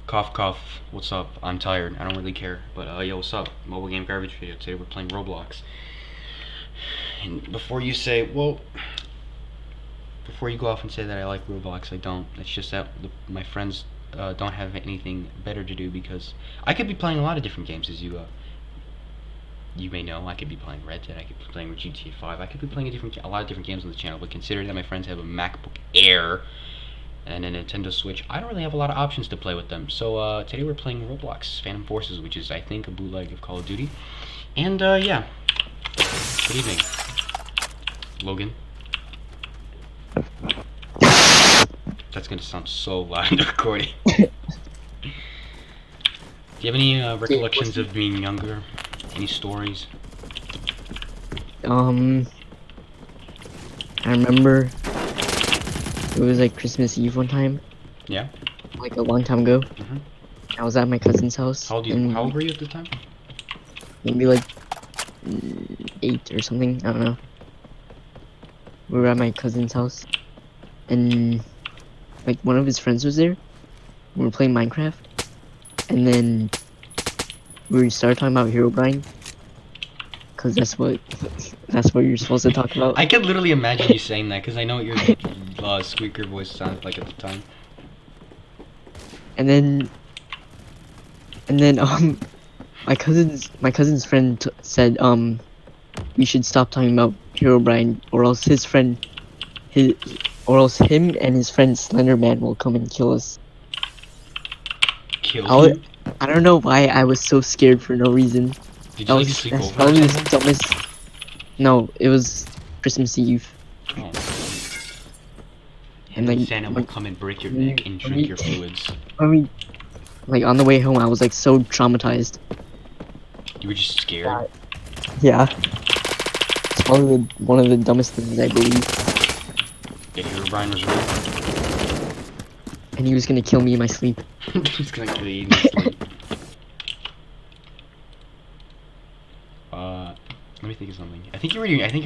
Cough, cough. What's up? I'm tired. I don't really care. But, yo, what's up? Mobile game garbage video. Today we're playing Roblox. And before you say, well, before you go off and say that I like Roblox, I don't. It's just that my friends don't have anything better to do because I could be playing a lot of different games, as you may know. I could be playing Red Dead. I could be playing GTA 5. I could be playing a lot of different games on the channel. But considering that my friends have a MacBook Air and a Nintendo Switch, I don't really have a lot of options to play with them. So today we're playing Roblox Phantom Forces, which is, I think, a bootleg of Call of Duty. And yeah, good evening, Logan. That's gonna sound so loud in the recording. Do you have any recollections of being younger? Any stories? I remember it was like Christmas Eve one time, Yeah. like a long time ago. Mhm. I was at my cousin's house. How old were you at the time? Maybe like 8 or something. I don't know. We were at my cousin's house, and like one of his friends was there. We were playing Minecraft, and then we started talking about Herobrine, cause that's what you're supposed to talk about. I could literally imagine you saying that because I know what your squeaker voice sounded like at the time. And then my cousin's friend said we should stop talking about Herobrine, or else him and his friend Slenderman will come and kill us. Kill you? I don't know why I was so scared for no reason. Did you like sleep That's over? probably the dumbest. No, it was Christmas Eve. Oh. And And like Santa will come and break your neck and drink your fluids. I mean, like on the way home, I was like so traumatized. You were just scared. Yeah. It's probably one of the dumbest things I believe. Yeah, Herobrine was real. And he was gonna kill me in my sleep. He's gonna kill you in your sleep. Let me think of something. I think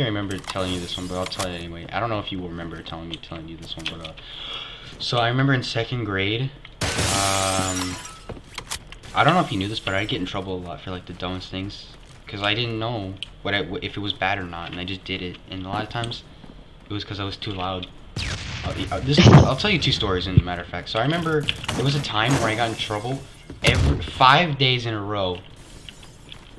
I remember telling you this one, but I'll tell you anyway. I don't know if you will remember telling you this one, but so I remember in second grade, I don't know if you knew this, but I'd get in trouble a lot for like the dumbest things, because I didn't know if it was bad or not, and I just did it, and a lot of times it was because I was too loud. I'll tell you two stories, in matter of fact. So I remember there was a time where I got in trouble every 5 days in a row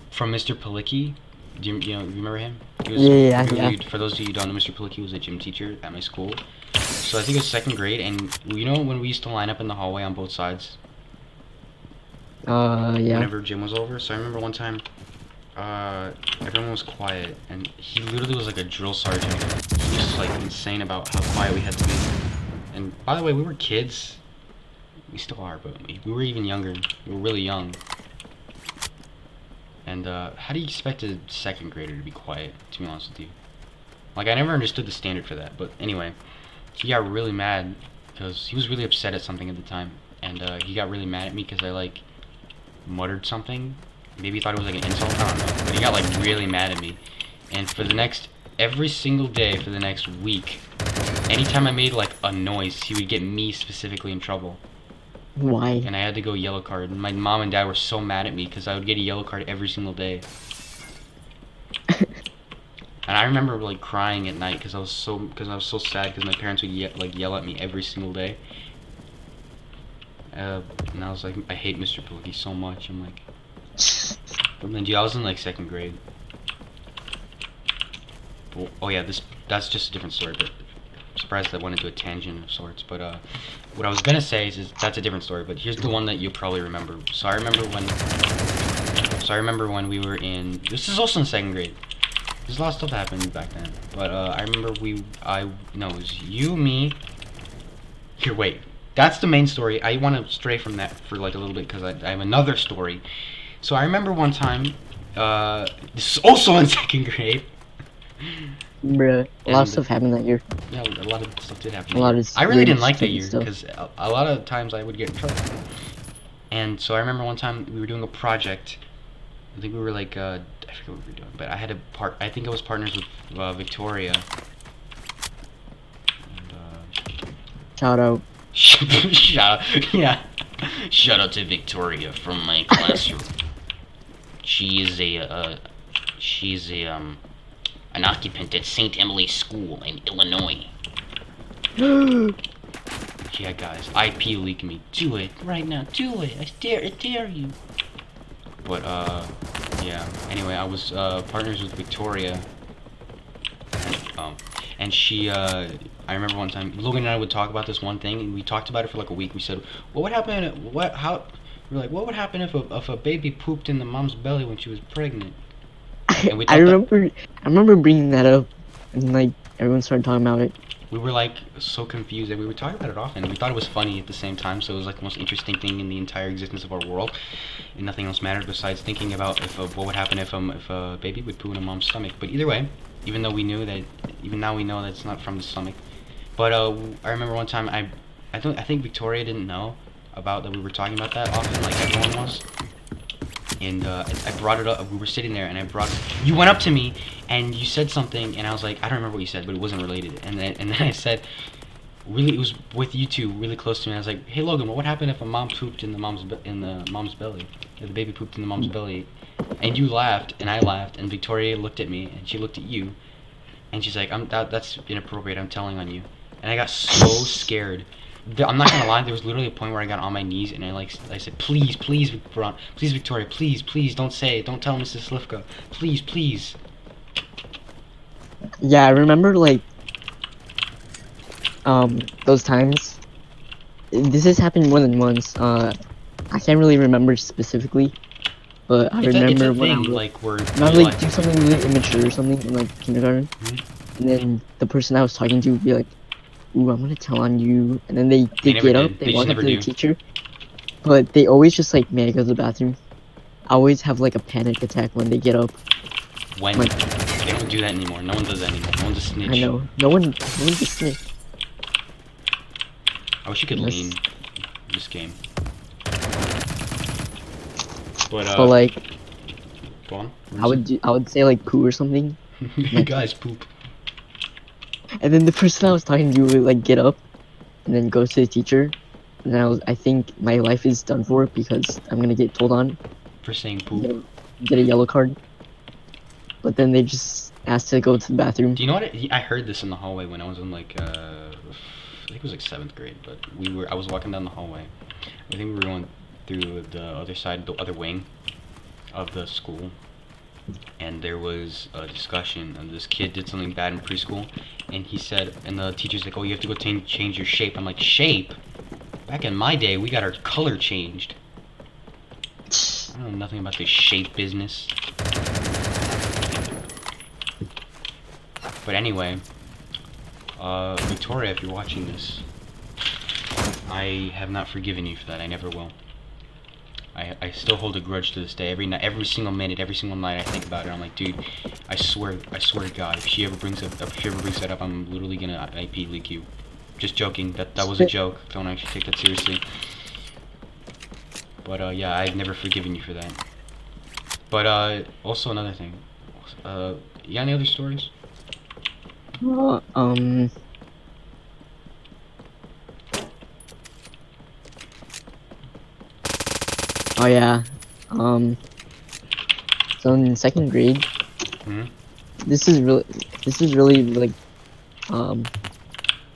from Mr. Palicki. Do you remember him? He was, Yeah. For those of you who don't know, Mr. Palicki was a gym teacher at my school. So I think it was second grade, and you know when we used to line up in the hallway on both sides? Yeah. Whenever gym was over. So I remember one time, everyone was quiet, and he literally was like a drill sergeant. He was just like insane about how quiet we had to be. And by the way, we were kids. We still are, but we were even younger. We were really young. And how do you expect a second grader to be quiet, to be honest with you? Like, I never understood the standard for that. But anyway, he got really mad because he was really upset at something at the time. And he got really mad at me because I, like, muttered something. Maybe he thought it was like an insult, I don't know. But he got like really mad at me. And for every single day for the next week, anytime I made like a noise, he would get me specifically in trouble. Why? And I had to go yellow card. And my mom and dad were so mad at me because I would get a yellow card every single day. And I remember like crying at night because I was so sad because my parents would yell at me every single day. And I was like, I hate Mr. Palicki so much. I'm like, but then, dude, I was in like second grade. Oh yeah, that's just a different story. But I'm surprised that went into a tangent of sorts. But what I was gonna say is that's a different story. But here's the one that you'll probably remember. So I remember when we were in. This is also in second grade. There's a lot of stuff that happened back then. But I remember it was you, me. Here, wait. That's the main story. I want to stray from that for like a little bit because I have another story. So I remember one time, this is also in second grade. Bruh, a lot of stuff happened that year. Yeah, a lot of stuff did happen. I really didn't like that year stuff. because a lot of times I would get in trouble. And so I remember one time we were doing a project. I think we were like, I forget what we were doing, but I think I was partners with Victoria. And, Shout out. Shout out. Yeah. Shout out to Victoria from my classroom. She is she's an occupant at St. Emily's School in Illinois. Yeah, guys, IP leak me. Do it right now. Do it. I dare you. But yeah. Anyway, I was partners with Victoria, and she I remember one time Logan and I would talk about this one thing, and we talked about it for like a week. We said, "What would happen? We're like, what would happen if a baby pooped in the mom's belly when she was pregnant?" And we I thought that I remember bringing that up, and like everyone started talking about it. we were like so confused, and we would talk about it often. We thought it was funny at the same time, so it was like the most interesting thing in the entire existence of our world, and nothing else mattered besides thinking about what would happen if a baby would poo in a mom's stomach. But either way, even though we knew that, even now we know that it's not from the stomach. But I remember one time I think Victoria didn't know about that we were talking about that often, like everyone was. And I brought it up. We were sitting there, and you went up to me, and you said something, and I was like, I don't remember what you said, but it wasn't related. And then I said, really, it was with you two, really close to me. And I was like, hey Logan, what would happen if a mom pooped in the mom's belly? If the baby pooped in the mom's belly? And you laughed, and I laughed, and Victoria looked at me, and she looked at you, and she's like, that's inappropriate. I'm telling on you. And I got so scared. I'm not gonna lie, there was literally a point where I got on my knees and I said, please, please, please, Victoria, please, please, don't say it, don't tell Mrs. Slivka, please, please. Yeah, I remember like those times. This has happened more than once. I can't really remember specifically, but I remember it's a when I thing, would like where like do something really immature or something in like kindergarten, and then the person I was talking to would be like, "Ooh, I'm gonna tell on you," and then they never get up, did. they They just walk up never to the do. teacher, but they always just like, "Man, go to the bathroom." I always have like a panic attack when they get up. When Like, they don't do that anymore. No one does that anymore. No one's a snitch. I know, no one just snitch. I wish you could Unless- lean this game. But But like, go on. I would say like poo or something, Guys, poop. and then the person I was talking to would like get up, and then go to the teacher, and I think my life is done for because I'm gonna get told on, For saying get poop. get a yellow card. But then they just asked to go to the bathroom. Do you know what? I heard this in the hallway when I was in like I think it was like 7th grade, but I was walking down the hallway. I think we were going through the other side, the other wing of the school, and there was a discussion, and this kid did something bad in preschool, and he said, and the teacher's like, oh, you have to go change your shape. I'm like, shape? Back in my day, we got our color changed. I don't know nothing about this shape business. But anyway, Victoria, if you're watching this, I have not forgiven you for that. I never will. I still hold a grudge to this day. Every night, every single minute, every single night, I think about it. I'm like, dude, I swear to God, if she ever brings that up, I'm literally gonna IP leak you. Just joking. That was a joke. Don't actually take that seriously. But yeah, I've never forgiven you for that. But also another thing. You got any other stories? Oh yeah. So in 2nd grade, Hmm? this is really like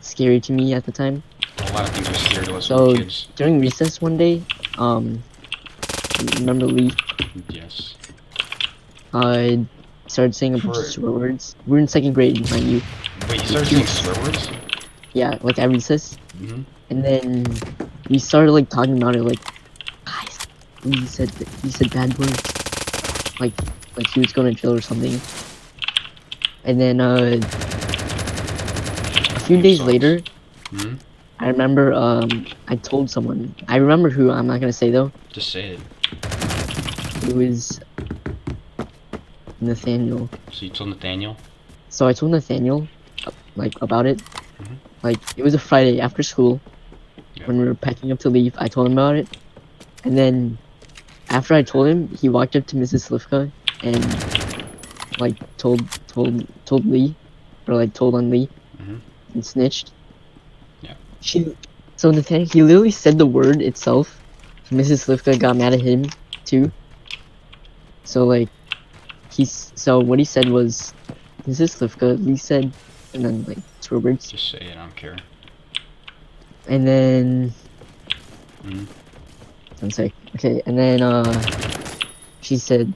scary to me at the time. A lot of things are scary to us So when we're kids. during recess one day, remember Lee? Yes. I started saying a bunch of swear words. We're in 2nd grade, mind you. Wait, you started saying swear words? Yeah, like at recess, Mm-hmm. and then we started like talking about it, like, guys, he said bad words, like he was going to jail or something. And then a few days later, Hmm? I remember I told someone. I remember who. I'm not gonna say though. Just say it. It was Nathaniel. So you told Nathaniel? So I told Nathaniel, like, about it. Mhm. Like, it was a Friday after school, Yeah. when we were packing up to leave. I told him about it, and then after I told him, he walked up to Mrs. Slivka and like told Lee, or like told on Lee, Mhm. and snitched. Yeah. So Nathaniel, he literally said the word itself, Mrs. Slivka got mad at him too. So like so what he said was Mrs. Slivka, Lee said, and then like swear words, Just say it. I don't care. and then Mhm. I'm sorry. Okay, and then she said,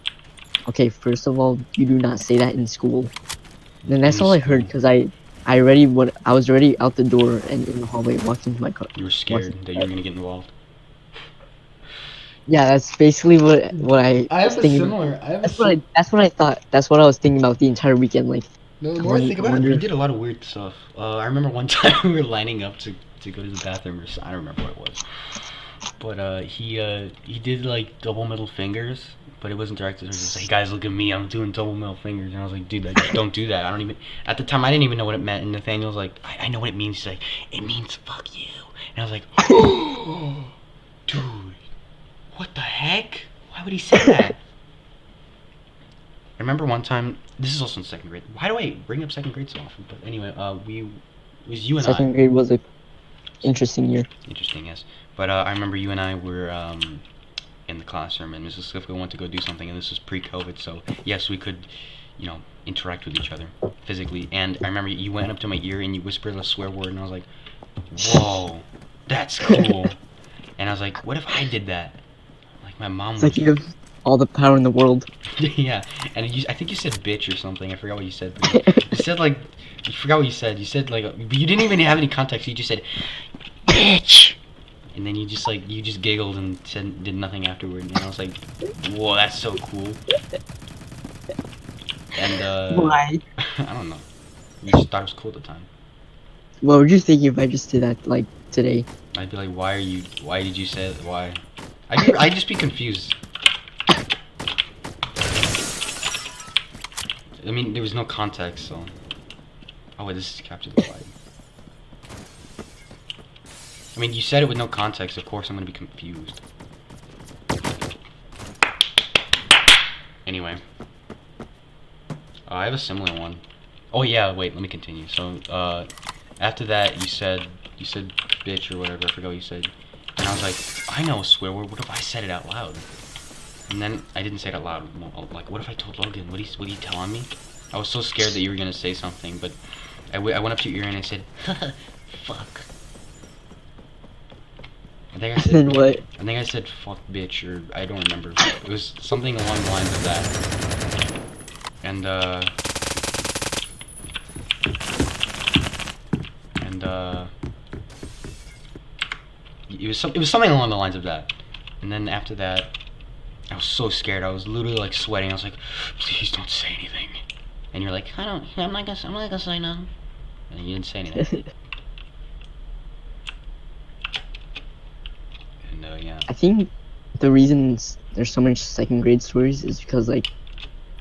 okay, first of all, you do not say that in school. And then that's In all I heard school. because I was already out the door and in the hallway walking to my car. You were scared that you were gonna get involved. Yeah, that's basically what I was thinking. That's what I thought. That's what I was thinking about the entire weekend. Like, No, the I more I wonder, think I about it, he wonder. did a lot of weird stuff. I remember one time we were lining up to go to the bathroom, or I don't remember what it was. But he did like double middle fingers, but it wasn't directed. It was just like, hey guys, look at me, I'm doing double middle fingers, and I was like, dude, just don't do that. I don't even. At the time, I didn't even know what it meant, and Nathaniel's like, I know what it means. He's like, it means fuck you, and I was like, dude, what the heck? Why would he say that? I remember one time. This is also in second grade. Why do I bring up second grade so often? But anyway, it was you and I. Second grade was a interesting year. Interesting, yes. But I remember you and I were in the classroom, and Mrs. Slivka wanted to go do something, and this was pre-COVID, so yes, we could, interact with each other physically. And I remember you went up to my ear and you whispered a swear word, and I was like, "Whoa, that's cool." And I was like, "What if I did that?" Like my mom It's would. like you have all the power in the world. Yeah, and I think you said bitch or something. I forgot what you said. But you said like, you forgot what you said. You said like, but you didn't even have any context. You just said, bitch. And then you just giggled and did nothing afterward. And I was like, whoa, that's so cool. And Why? I don't know. You just thought it was cool at the time. What would you think if I just did that like today? I'd be like, why did you say it? Why? I'd just be confused. I mean, there was no context, so. Oh wait, this is captured the slide. I mean, you said it with no context. Of course, I'm gonna be confused. Anyway, I have a similar one. Oh yeah, wait. Let me continue. So, after that, you said bitch or whatever. I forgot what you said. And I was like, I know a swear word. What if I said it out loud? And then I didn't say it out loud. Like, what if I told Logan? What are you telling me? I was so scared that you were gonna say something, but I went up to your ear and I said, fuck. I think I said. Then what? I think I said fuck bitch, or I don't remember. It was something along the lines of that. And it was something along the lines of that. And then after that, I was so scared. I was literally like sweating. I was like, please don't say anything. And you're like, I'm not gonna say nothing. And you didn't say anything. And yeah. I think the reasons there's so much second grade stories is because like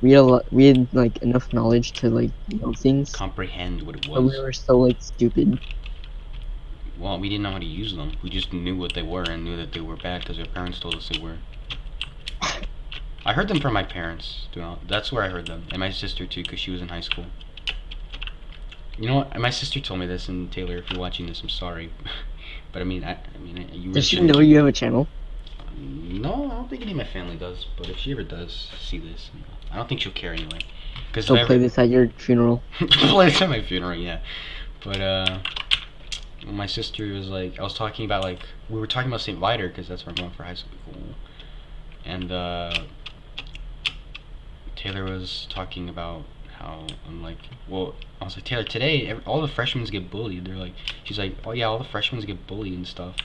we had like enough knowledge to like know things, Comprehend what it but we was. were so like stupid. Well, we didn't know how to use them. We just knew what they were and knew that they were bad because our parents told us they were. I heard them from my parents. That's where I heard them, and my sister too, because she was in high school. You know what? My sister told me this, and Taylor, if you're watching this, I'm sorry, but I mean, you really Does she shouldn't know you have a channel? No, I don't think any of my family does. But if she ever does see this, I don't think she'll care anyway. Because She'll play this at your funeral. play this at my funeral, yeah. But my sister was like, I was talking about like we were talking about St. Viator because that's where I'm going for high school, and Taylor was talking about how I'm like, well, I was like, Taylor, today all the freshmen get bullied. They're like, she's like, oh yeah, all the freshmen get bullied and stuff.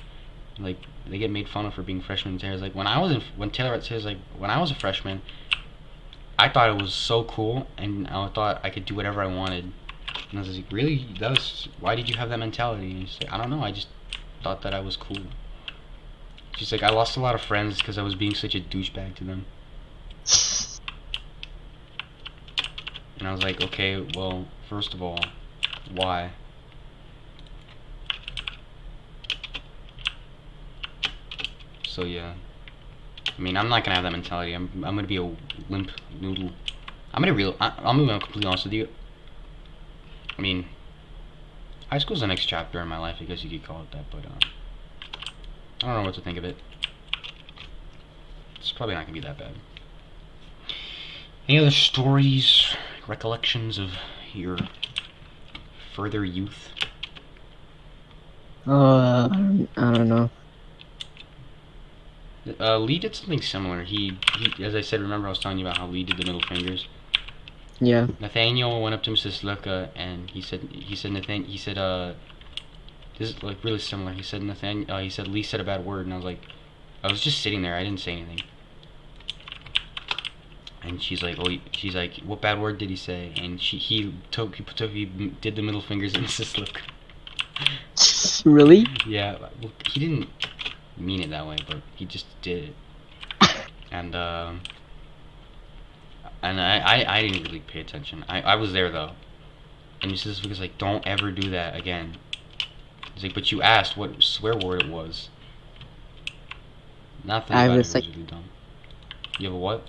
Like they get made fun of for being freshmen. And Taylor's like, when Taylor says like, when I was a freshman, I thought it was so cool, and I thought I could do whatever I wanted. And I was like, really? Why did you have that mentality? And she's like, I don't know. I just thought that I was cool. She's like, I lost a lot of friends because I was being such a douchebag to them. And I was like, okay, well, first of all, why? So yeah, I mean, I'm not gonna have that mentality. I'm gonna be a limp noodle. I'm gonna be completely honest with you. I mean, high school's the next chapter in my life. I guess you could call it that, but I don't know what to think of it. it's probably not gonna be that bad. Any other stories, recollections of your further youth? I don't know. Lee did something similar. He, as I said, remember I was telling you about how Lee did the middle fingers. Yeah. Nathaniel went up to Mrs. Luca and he said, this is like really similar. He said he said Lee said a bad word, and I was like, I was just sitting there. I didn't say anything. And she's like, she's like, what bad word did he say? And he did the middle fingers and Mrs. Luca. Really? Yeah, well, he didn't mean it that way, but he just did it. And I didn't really pay attention. I was there though. And Mrs. Luca's like, don't ever do that again. He's like, but you asked what swear word it was. Nothing I have about the it was really dumb. You have a what?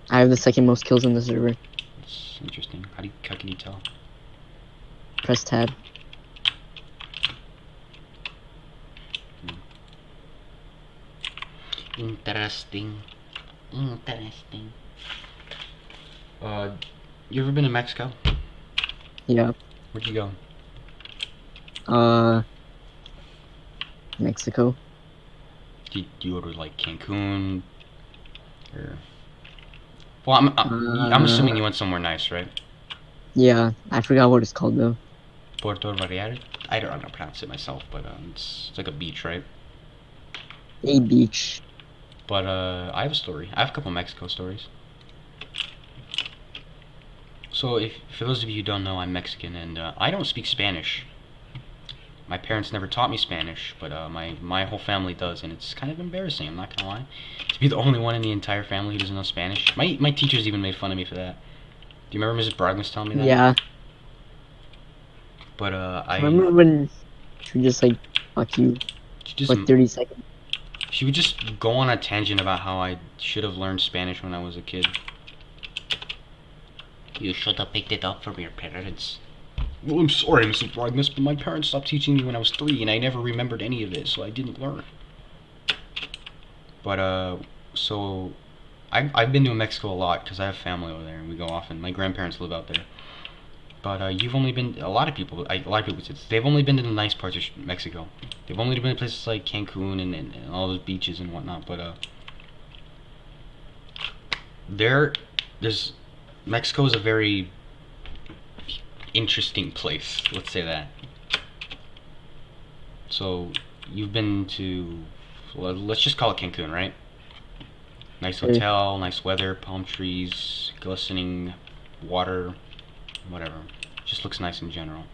I have the second most kills on the server. It's interesting. How can you tell? Press tab. Interesting. Interesting. You ever been to Mexico? Yeah. Where'd you go? Mexico. Did you go to like Cancun? Or well, I'm assuming you went somewhere nice, right? Yeah, I forgot what it's called though. Puerto Vallarta. I don't know how to pronounce it myself, but it's like a beach, right? A beach. But I have a story. I have a couple Mexico stories. So, for those of you who don't know, I'm Mexican, and I don't speak Spanish. My parents never taught me Spanish, but my whole family does, and it's kind of embarrassing. I'm not gonna lie, to be the only one in the entire family who doesn't know Spanish. My teachers even made fun of me for that. Do you remember Mrs. Bragg telling me that? Yeah. But I remember when she just like fuck you for 30 seconds. She would just go on a tangent about how I should have learned Spanish when I was a kid. You should have picked it up from your parents. Well, I'm sorry, Mrs. Bragnes, but my parents stopped teaching me when I was 3, and I never remembered any of it, so I didn't learn. But, so, I've been to Mexico a lot, because I have family over there, and we go often. My grandparents live out there. But, you've only been, a lot of people say, they've only been to the nice parts of Mexico. They've only been to places like Cancun and all those beaches and whatnot, but, Mexico is a very interesting place, let's say that. So, you've been to, let's just call it Cancun, right? Nice hotel, nice weather, palm trees, glistening water, whatever. Just looks nice in general.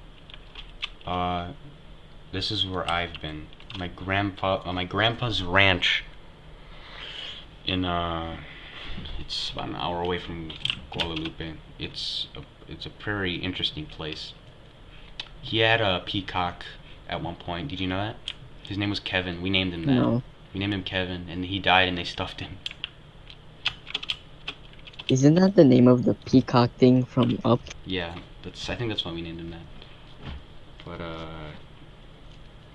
This is where I've been. My grandpa's ranch in, it's about an hour away from Guadalupe. It's a very interesting place. He had a peacock at one point. Did you know that? His name was Kevin. We named him that. No. We named him Kevin, and he died, and they stuffed him. Isn't that the name of the peacock thing from Up? Yeah, I think that's why we named him that. But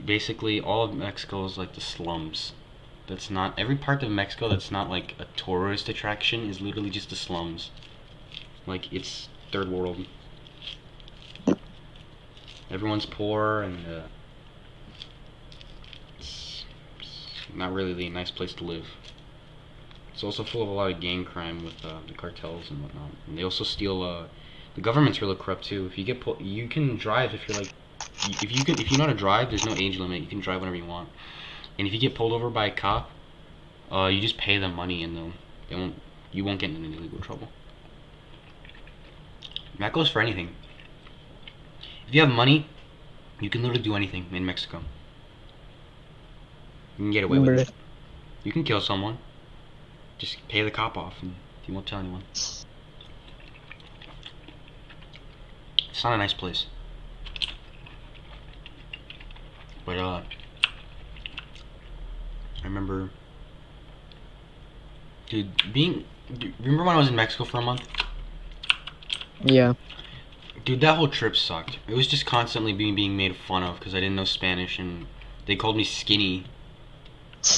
basically all of Mexico is like the slums. That's not every part of Mexico that's not like a tourist attraction is literally just the slums. Like it's third world. Everyone's poor and it's not really a nice place to live. It's also full of a lot of gang crime with the cartels and whatnot. And they also steal. The government's really corrupt too. If you get you can drive if you're like, if you know how to drive. There's no age limit. You can drive whenever you want. And if you get pulled over by a cop, you just pay them money and you won't get in any legal trouble. And that goes for anything. If you have money, you can literally do anything in Mexico. You can get away with it. You can kill someone. Just pay the cop off and you won't tell anyone. It's not a nice place. But I remember remember when I was in Mexico for a month? Yeah. Dude, that whole trip sucked. It was just constantly being made fun of because I didn't know Spanish and they called me skinny. Do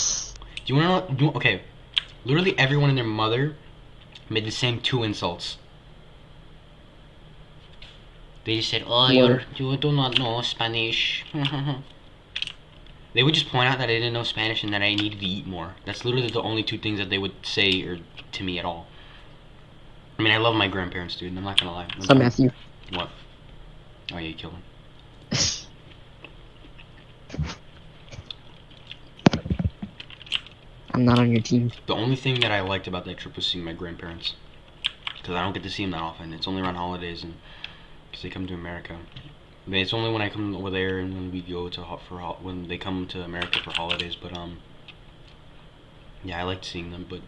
you wanna know? Okay. Literally everyone and their mother made the same 2 insults. They just said, "Oh, you do not know Spanish." They would just point out that I didn't know Spanish and that I needed to eat more. That's literally the only 2 things that they would say or to me at all. I mean, I love my grandparents, dude. I'm not gonna lie. What's up, Matthew? What? Oh yeah, you killed him. I'm not on your team. The only thing that I liked about that trip was seeing my grandparents, because I don't get to see them that often. It's only around holidays and because they come to America. It's only when I come over there and when we go to when they come to America for holidays. But yeah, I liked seeing them. But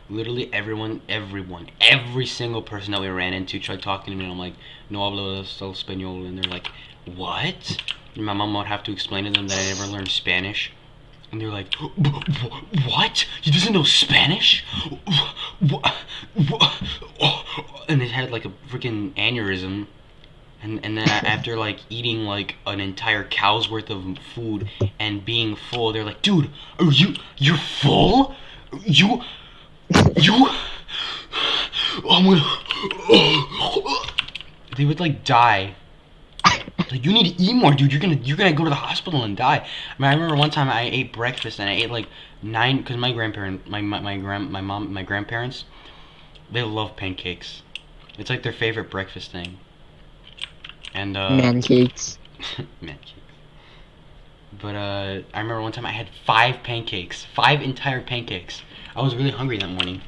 literally every single person that we ran into tried talking to me, and I'm like, "No hablo español," and they're like, "What?" And my mom would have to explain to them that I never learned Spanish. And they're like, "What? You doesn't know Spanish?" And they had like a freaking aneurysm. And then after like eating like an entire cow's worth of food and being full, they're like, "Dude, you're full? You I'm gonna." They would like die. Like, you need to eat more, dude. You're gonna go to the hospital and die. I mean, I remember one time I ate breakfast and I ate like 9 because my grandparents, they love pancakes. It's like their favorite breakfast thing. And Man cakes. man cakes. But I remember one time I had 5 pancakes, 5 entire pancakes. I was really hungry that morning.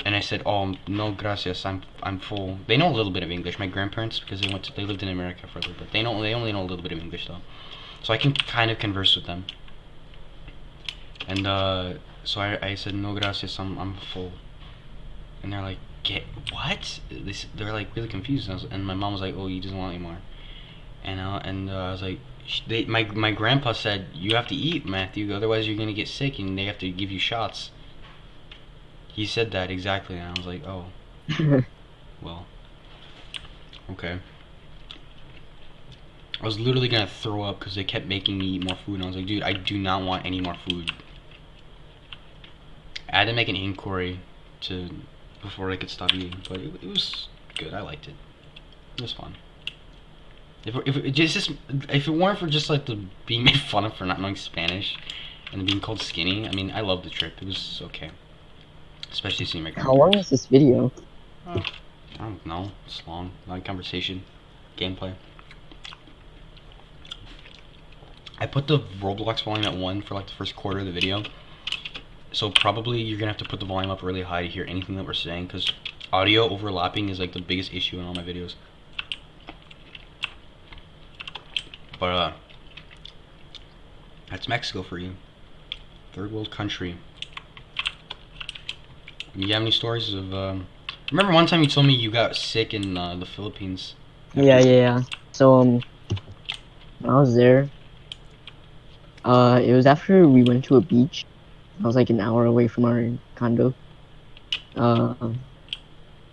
And I said, "Oh, no, gracias. I'm full." They know a little bit of English. My grandparents, because they lived in America for a little bit. They only know a little bit of English though, so I can kind of converse with them. And so I said, "No, gracias. I'm full." And they're like, "Get what?" They're like really confused. And my mom was like, "Oh, you just want any more?" And I was like, my grandpa said, "You have to eat, Matthew. Otherwise, you're gonna get sick, and they have to give you shots." He said that exactly, and I was like, "Oh, well, okay." I was literally gonna throw up because they kept making me eat more food, and I was like, "Dude, I do not want any more food." I had to make an inquiry before I could stop eating, but it was good. I liked it. It was fun. If it weren't for just like the being made fun of for not knowing Spanish and being called skinny, I mean, I loved the trip. It was okay. Especially seeing my How long is this video? I don't know. It's long. Long conversation. Gameplay. I put the Roblox volume at 1 for like the first quarter of the video. So probably you're gonna have to put the volume up really high to hear anything that we're saying, because audio overlapping is like the biggest issue in all my videos. But that's Mexico for you. Third world country. You have any stories of remember one time you told me you got sick in the Philippines? Yeah. So when I was there, it was after we went to a beach. I was like an hour away from our condo. I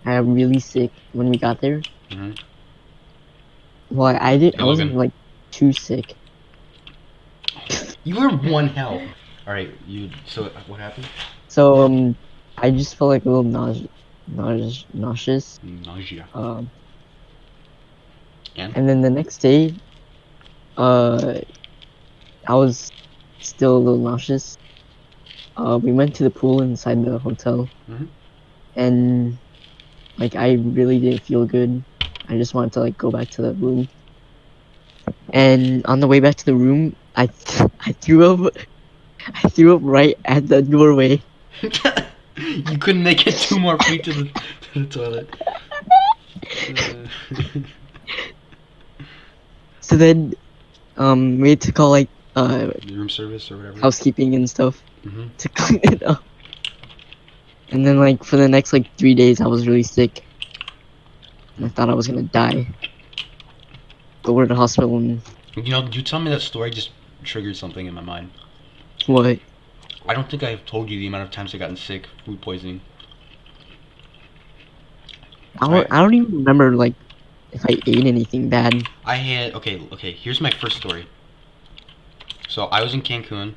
got really sick when we got there. Mhm. Well, I wasn't like too sick. You were 1 health. All right, so what happened? So I just felt like a little nauseous. Nausea. And then the next day, I was still a little nauseous. We went to the pool inside the hotel, and like I really didn't feel good. I just wanted to like go back to the room. And on the way back to the room, I threw up. I threw up right at the doorway. You couldn't make it 2 more feet to the toilet. So then, we had to call like room service or whatever. Housekeeping and stuff to clean it up. And then like for the next like 3 days, I was really sick. And I thought I was gonna die. Go to the hospital and. You know, you tell me that story just triggered something in my mind. What? I don't think I have told you the amount of times I've gotten sick, food poisoning. I don't even remember like if I ate anything bad. I had okay. Here's my first story. So I was in Cancun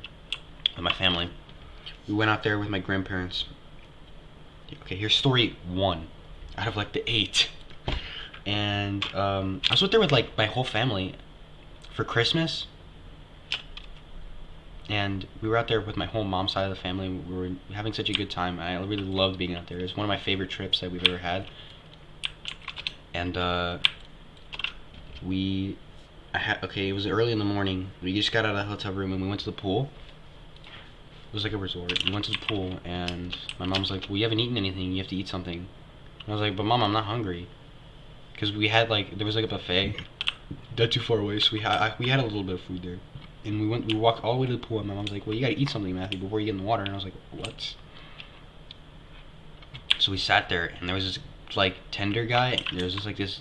with my family. We went out there with my grandparents, Okay, here's story 1 out of like the 8. And I was out there with like my whole family for Christmas, and we were out there with my whole mom's side of the family. We were having such a good time. I really loved being out there. It was one of my favorite trips that we've ever had. And okay, it was early in the morning. We just got out of the hotel room and we went to the pool. It was like a resort. We went to the pool and my mom was like, "Well, you haven't eaten anything. You have to eat something." And I was like, "But Mom, I'm not hungry." Because we had there was like a buffet not too far away, so we had a little bit of food there. And we walked all the way to the pool, and my mom's like, "Well, you gotta eat something, Matthew, before you get in the water." And I was like, "What?" So we sat there, and there was this like tender guy. There was this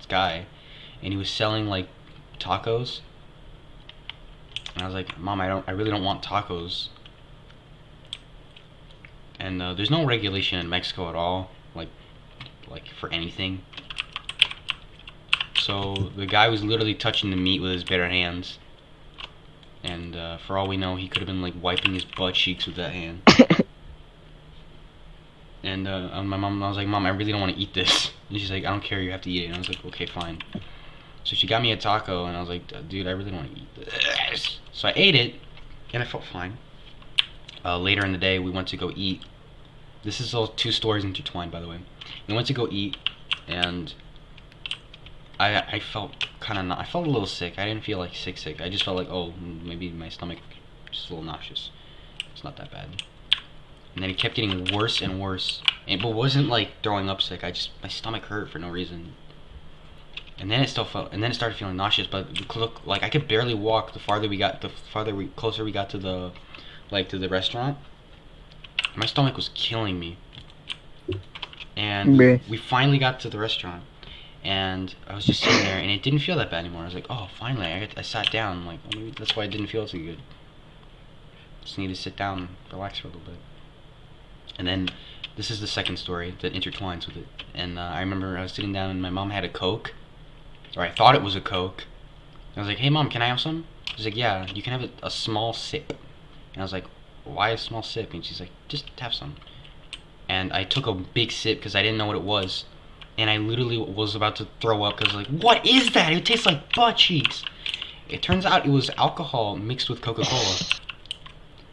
guy, and he was selling like tacos. And I was like, "Mom, I really don't want tacos." And there's no regulation in Mexico at all, like for anything. So the guy was literally touching the meat with his bare hands. And for all we know, he could have been like wiping his butt cheeks with that hand. And my mom, I was like, "Mom, I really don't want to eat this." And she's like, "I don't care, you have to eat it." And I was like, "Okay, fine." So she got me a taco, and I was like, "Dude, I really don't want to eat this." So I ate it, and I felt fine. Later in the day, we went to go eat. This is all 2 stories intertwined, by the way. We went to go eat, and I felt I felt a little sick. I didn't feel like sick. I just felt like, oh, maybe my stomach just a little nauseous. It's not that bad. And then it kept getting worse and worse. But wasn't like throwing up sick. My stomach hurt for no reason. And then it started feeling nauseous. But look, like I could barely walk. Closer we got to the restaurant. My stomach was killing me. And Bruh. we finally got to the restaurant. And I was just sitting there, and it didn't feel that bad anymore. I was like, "Oh, finally!" I sat down. I'm like, well, maybe that's why it didn't feel so good. Just need to sit down, and relax for a little bit. And then this is the second story that intertwines with it. And I remember I was sitting down, and my mom had a Coke, or I thought it was a Coke. I was like, "Hey, Mom, can I have some?" She's like, "Yeah, you can have a small sip." And I was like, "Why a small sip?" And she's like, "Just have some." And I took a big sip because I didn't know what it was. And I literally was about to throw up because I was like, "What is that? It tastes like butt cheeks." It turns out it was alcohol mixed with Coca-Cola.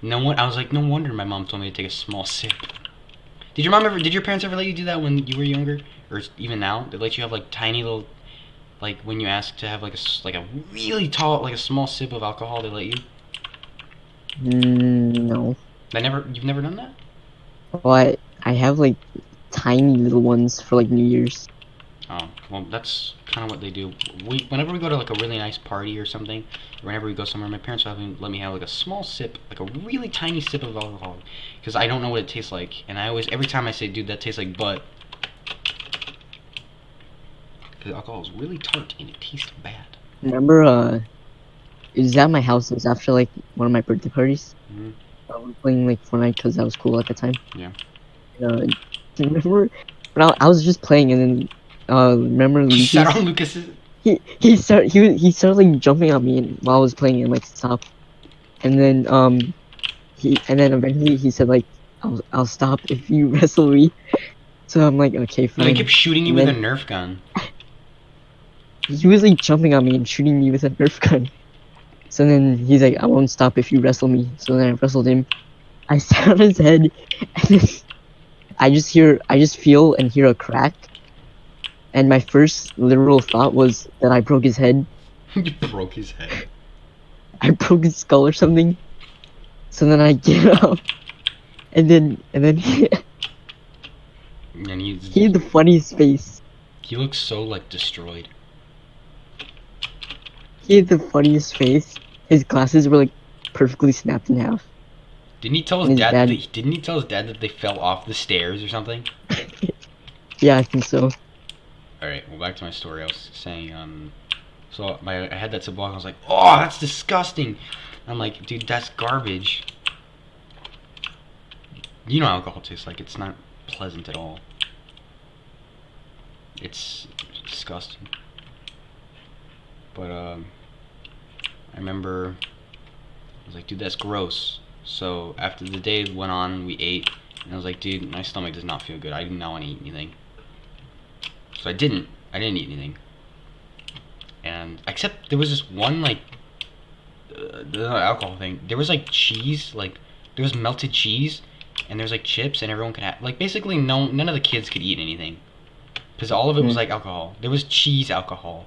I was like, no wonder my mom told me to take a small sip. Did your parents ever let you do that when you were younger? Or even now? They let you have like tiny little, like when you ask to have like a really tall, like a small sip of alcohol, they let you? No. You've never done that? Well, I have like tiny little ones for like New Year's. Oh, well, that's kind of what they do. Whenever we go to like a really nice party or something, or whenever we go somewhere, my parents will let me have like a small sip, like a really tiny sip of alcohol, because I don't know what it tastes like, and every time I say, "Dude, that tastes like butt," because alcohol is really tart and it tastes bad. Remember, it was at my house. It was after like one of my birthday parties. Mm-hmm. I was playing like Fortnite because I was cool at the time. Yeah. Remember when I was just playing and then remember You Lucas? sat on Lucas's. He started like jumping on me and while I was playing and like stop. And then eventually he said like I'll stop if you wrestle me. So I'm like, okay, No, he fine. kept shooting you And with a then Nerf gun. he was like jumping on me and shooting me with a Nerf gun. So then he's like, I won't stop if you wrestle me. So then I wrestled him. I sat on his head, and then I just feel and hear a crack. And my first literal thought was that I broke his head. You broke his head. I broke his skull or something. So then I get up, and then he And had the funniest face. he looks so like destroyed. He had the funniest face. His glasses were like perfectly snapped in half. Didn't he tell his And his dad? dad- Didn't he tell his dad that they fell off the stairs or something? Yeah, I think so. All right. Well, back to my story. I was saying, so I had that sip block. I was like, "Oh, that's disgusting." I'm like, "Dude, that's garbage." You know how alcohol tastes like. It's not pleasant at all. It's disgusting. But I remember I was like, "Dude, that's gross." So after the day went on, we ate, And I was like, dude, my stomach does not feel good. I do not want to eat anything. So I didn't. I didn't eat anything. And except there was this one like the alcohol thing. There was like cheese, like there was melted cheese, and there was like chips, and everyone could have like basically none of the kids could eat anything because all of it was like alcohol. There was cheese alcohol.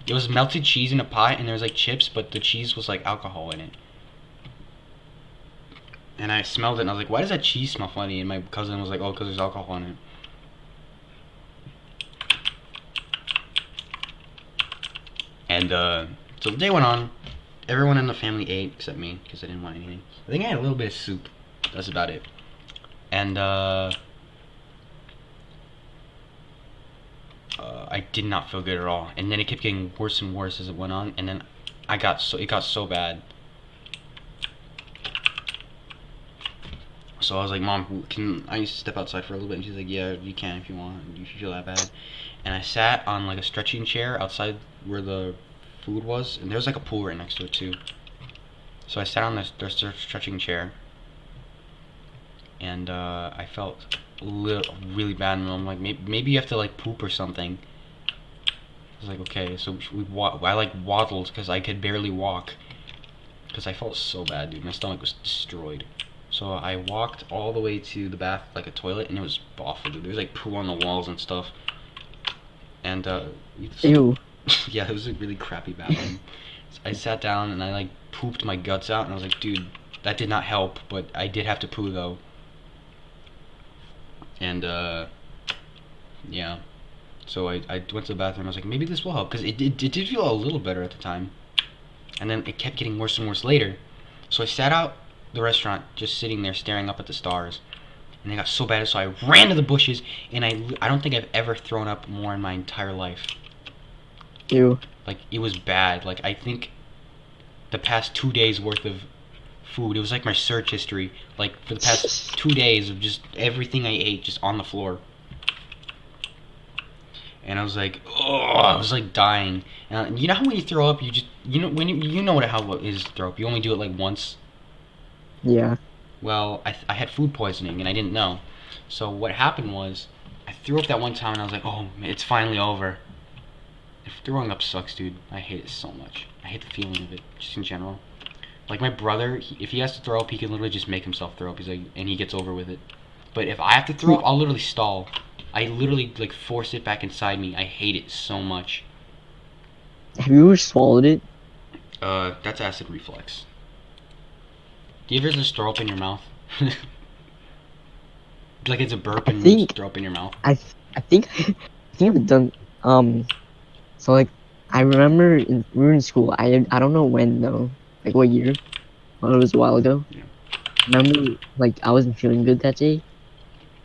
It was melted cheese in a pot, and there was like chips, but the cheese was like alcohol in it. And I smelled it, and I was like, "Why does that cheese smell funny?" And my cousin was like, "Oh, because there's alcohol in it." And so the day went on. Everyone in the family ate except me because I didn't want anything. I think I had a little bit of soup. That's about it. And I did not feel good at all. And then it kept getting worse and worse as it went on. And then it got so bad. So I was like, "Mom, can I step outside for a little bit?" And she's like, "Yeah, you can if you want. If you feel that bad." And I sat on like a stretching chair outside where the food was, and there was like a pool right next to it too. So I sat on this stretching chair, and I felt really bad. And I'm like, maybe you have to like poop or something. I was like, okay. So I like waddled because I could barely walk because I felt so bad, dude. My stomach was destroyed. So I walked all the way to the bath, like a toilet, and it was awful, dude. There was like poo on the walls and stuff. And Ew. yeah, it was a really crappy bathroom. So I sat down and I like pooped my guts out, and I was like, dude, that did not help, but I did have to poo though. And yeah. So I went to the bathroom. I was like, maybe this will help because it did feel a little better at the time, and then it kept getting worse and worse later. So I sat out the restaurant just sitting there staring up at the stars, and it got so bad. So I ran to the bushes, and I don't think I've ever thrown up more in my entire life. Ew. Like it was bad. Like I think the past 2 days worth of food. It was like my search history. Like for the past 2 days of just everything I ate just on the floor. And I was like, oh, I was like dying. And you know how when you throw up, you just when you know how it is to throw up. You only do it like once. Yeah. Well, I had food poisoning and I didn't know. So what happened was, I threw up that one time and I was like, oh, it's finally over. If throwing up sucks, dude. I hate it so much. I hate the feeling of it, just in general. Like my brother, if he has to throw up, he can literally just make himself throw up. He's like, and he gets over with it. But if I have to throw up, I'll literally stall. I literally like force it back inside me. I hate it so much. Have you ever swallowed it? That's acid reflux. Do you ever just throw up in your mouth? Like it's a burp and you just throw up in your mouth. I think I've done so like I remember we were in school. I don't know when though, like what year. Well, it was a while ago. Yeah. I remember like I wasn't feeling good that day,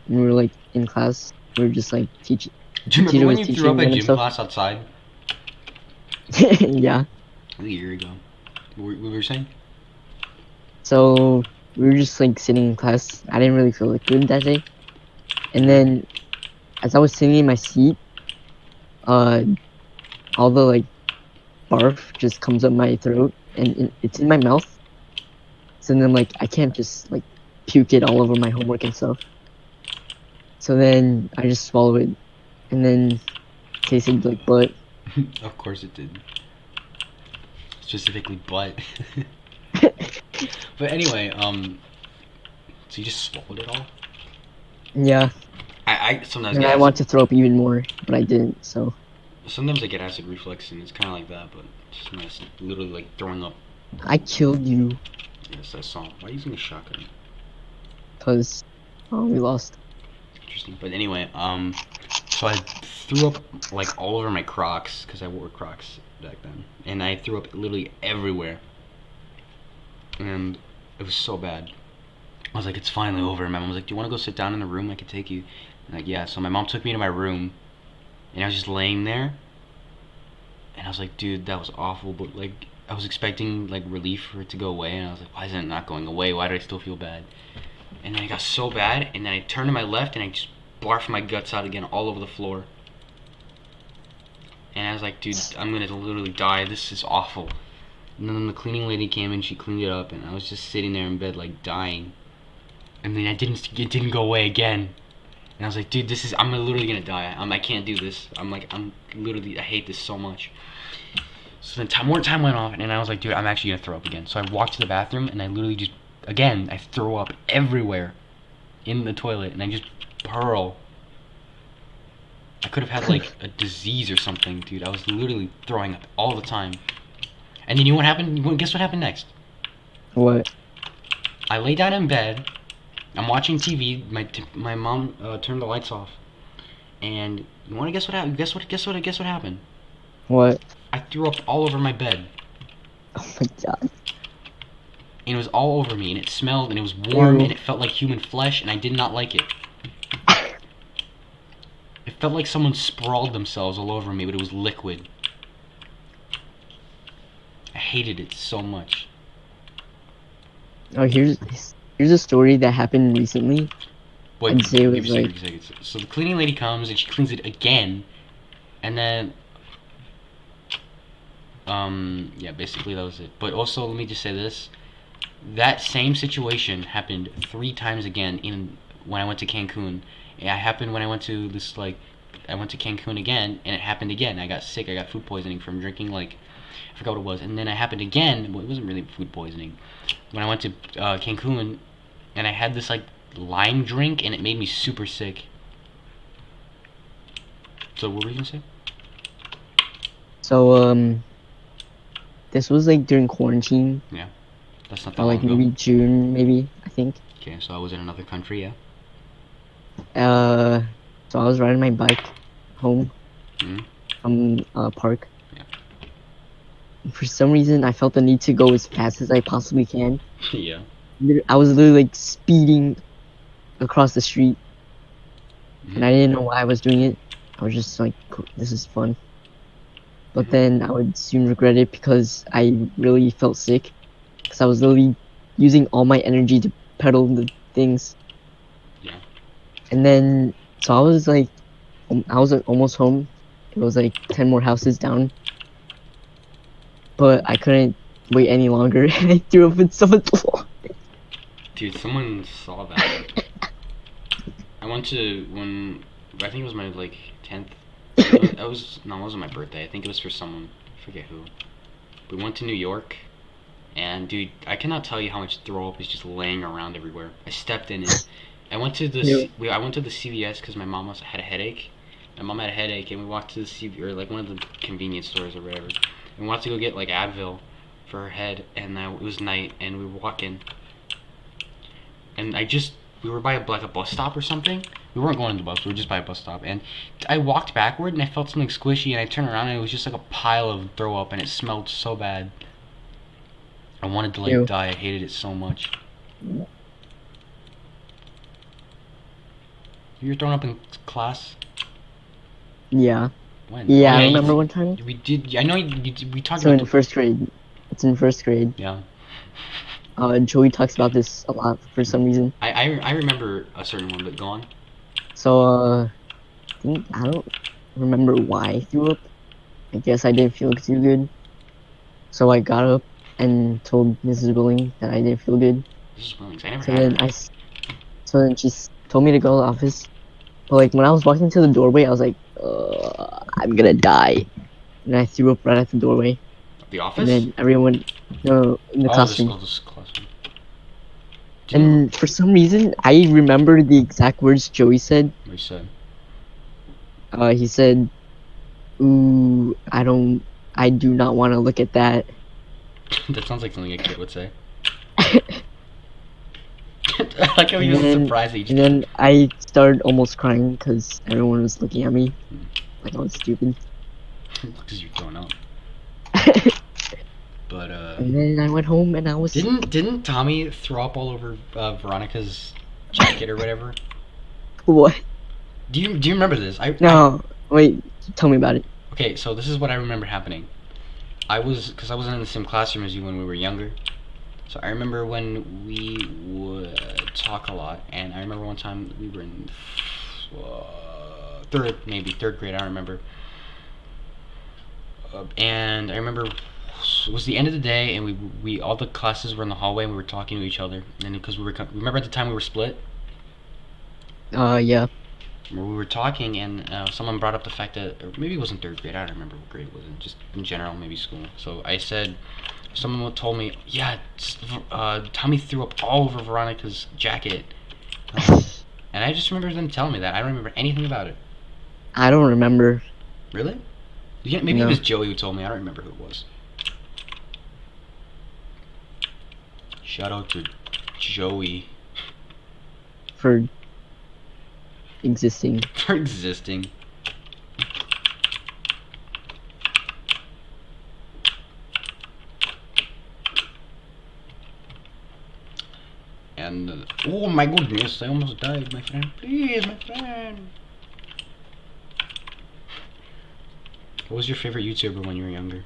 and we were like in class. We were just like teaching. Do you remember when you threw up at gym class outside? Yeah. A year ago. What were you saying? So we were just like sitting in class. I didn't really feel like good that day. And then as I was sitting in my seat, all the like barf just comes up my throat and it's in my mouth. So then like I can't just like puke it all over my homework and stuff. So then I just swallow it, and then it tasted like butt. Of course it did. Specifically butt. But anyway, so you just swallowed it all? Yeah. I sometimes And get I want to throw up even more, but I didn't. So. Sometimes I get acid reflux, and it's kind of like that, but it's just nice, literally like throwing up. I killed you. Yes, I saw. Why are you using a shotgun? Cause, we lost. Interesting. But anyway, so I threw up like all over my Crocs because I wore Crocs back then, and I threw up literally everywhere, and it was so bad. I was like, it's finally over. And my mom was like, do you want to go sit down in the room? I could take you. And like, yeah. So my mom took me to my room, and I was just laying there, and I was like, dude, that was awful. But like, I was expecting like relief for it to go away, and I was like, why is it not going away? Why do I still feel bad? And then it got so bad, and then I turned to my left, and I just barfed my guts out again all over the floor. And I was like, dude, I'm gonna literally die. This is awful. And then the cleaning lady came and she cleaned it up, and I was just sitting there in bed like dying. and then it didn't go away again. And I was like, dude, I'm literally gonna die. I can't do this. I hate this so much. So then more time went on, and I was like, dude, I'm actually gonna throw up again. So I walked to the bathroom, and I literally just, again, I throw up everywhere in the toilet, and I just pearl. I could have had like a disease or something, dude. I was literally throwing up all the time. And then you know what happened? Guess what happened next? What? I lay down in bed. I'm watching TV. My mom turned the lights off, and you want to guess what happened? Guess what happened? What? I threw up all over my bed, Oh my god. and it was all over me, and it smelled, and it was warm, Ew. and it felt like human flesh, and I did not like it. It felt like someone sprawled themselves all over me, but it was liquid. I hated it so much. Oh, here's a story that happened recently. Wait, I'd say it give was me a like, second, give me a second. So the cleaning lady comes, and she cleans it again, and then yeah, basically that was it. But also, let me just say this: that same situation happened 3 times again when I went to Cancun. It happened when I went to I went to Cancun again, and it happened again. I got sick. I got food poisoning from drinking I forgot what it was. And then it happened again. Well, it wasn't really food poisoning. When I went to Cancun, and I had this like lime drink, and it made me super sick. So what were you gonna say? so this was like during quarantine, That's not that or long like ago. maybe June, maybe, I think. Okay, so I was in another country, yeah. So I was riding my bike home Mhm. from a park. Yeah. And for some reason, I felt the need to go as fast as I possibly can. Yeah. I was literally like speeding across the street, and Mhm. I didn't know why I was doing it. I was just like, this is fun. But Mhm. then I would soon regret it because I really felt sick. Because I was literally using all my energy to pedal the things. Yeah. And then, so I was like, I was almost home. It was like 10 more houses down. But I couldn't wait any longer. And I threw up in someone's lawn. Dude, someone saw that. I went to when I think it was my 10th. It was no, it wasn't my birthday. I think it was for someone. I forget who. We went to New York, and dude, I cannot tell you how much throw up is just laying around everywhere. I stepped in it. Ew. I went to the CVS because my mom had a headache. My mom had a headache, and we walked to the or like one of the convenience stores or whatever. And we wanted to go get like Advil for her head, and it was night, and we were walking, and we were by a bus stop or something. We weren't going to the bus. We were just by a bus stop, and I walked backward, and I felt something squishy, and I turned around, and it was just like a pile of throw up, and it smelled so bad. I wanted to Ew. die. I hated it so much. You were thrown up in class? Yeah. When? Yeah, Oh I yeah, remember one time. we did. I know we talked So about in first grade. It's in first grade. yeah. Joey talks about this a lot for some reason. I remember a certain one, but go on. So, I don't remember why I threw up. I guess I didn't feel too good. So I got up and told Mrs. Willing that I didn't feel good. This is Willings. I never So had then that. so then she told me to go to the office. But like when I was walking to the doorway, I was like, I'm gonna die. And I threw up right at the doorway. The And Office? then everyone, no, in the classroom. This classroom. And for some reason, I remember the exact words Joey said. What you said? He said, "Ooh, I do not want to look at that." That sounds like something a kid would say. I like how he was surprised that you And just. then I started almost crying because everyone was looking at me like I was stupid. Because you're throwing up. But And then I went home and I was didn't Tommy throw up all over Veronica's jacket or whatever? what? Do you remember this? No, wait, tell me about it. Okay, so this is what I remember happening. Because I wasn't in the same classroom as you when we were younger. So I remember when we would talk a lot, and I remember one time we were in third grade. I don't remember. And I remember it was the end of the day, and we all the classes were in the hallway, and we were talking to each other. And because remember at the time we were split, Yeah. we were talking, and someone brought up the fact that, or maybe it wasn't third grade. I don't remember what grade it was in. Just in general, maybe school. So I said, someone told me, yeah, Tommy threw up all over Veronica's jacket. And I just remember them telling me that. I don't remember anything about it. I don't remember. Really? Yeah, maybe No. it was Joey who told me. I don't remember who it was. Shout out to Joey For existing. for existing. And oh my goodness, I almost died, my friend. Please, my friend. What was your favorite YouTuber when you were younger?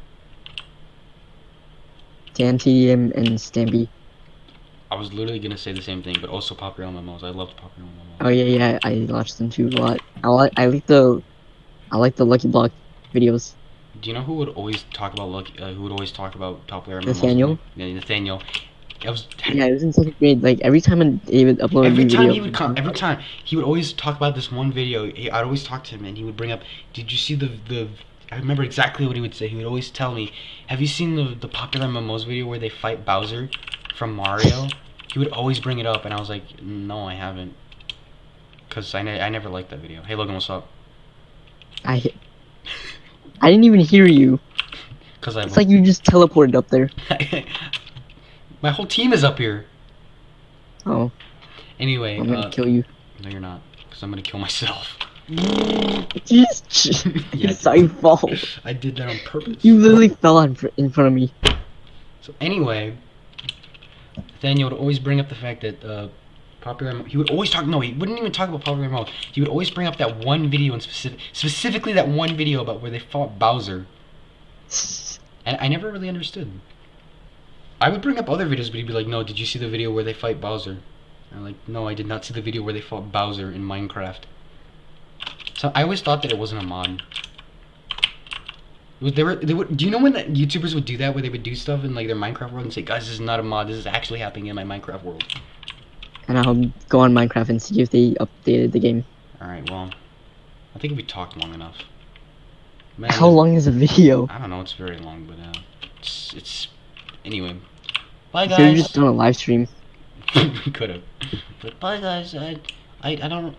TNTM and Stampy. I was literally gonna say the same thing, but also Popular MMOs. I loved Popular MMOs. Oh yeah, I watched them too a lot. I like the Lucky Block videos. Do you know who would always talk about who would always talk about Popular MMOs? Nathaniel? Yeah, Nathaniel. I was Yeah, it was in second grade. Like every time David uploaded a every new time video, he would come, every time he would always talk about this one video. I'd always talk to him, and he would bring up, "Did you see the?" I remember exactly what he would say. He would always tell me, "Have you seen the Popular MMOs video where they fight Bowser from Mario?" He would always bring it up, and I was like, "No, I haven't," because I never liked that video. Hey Logan, what's up? I didn't even hear you. Because I It's like you just teleported up there. my whole team is up here. Oh, Anyway, I'm gonna kill you. no, you're not, because I'm gonna kill myself. Jeez, Yeah, it's my fault. I did that on purpose. You literally fell in front of me. So anyway, Nathaniel would always bring up the fact that he would always talk. No, he wouldn't even talk about Popular MMO. He would always bring up that one video in specifically that one video about where they fought Bowser, and I never really understood. I would bring up other videos, but he'd be like, "No, did you see the video where they fight Bowser?" And I'm like, "No, I did not see the video where they fought Bowser in Minecraft." So I always thought that it wasn't a mod. They would. Do you know when YouTubers would do that, where they would do stuff in like their Minecraft world and say, "Guys, this is not a mod. This is actually happening in my Minecraft world." And I'll go on Minecraft and see if they updated the game. All right. Well, I think we talked long enough. Man, How long is a video? I don't know. It's very long, but it's anyway. Bye, You could have guys. just done a live stream. We could have. But bye, guys. I don't.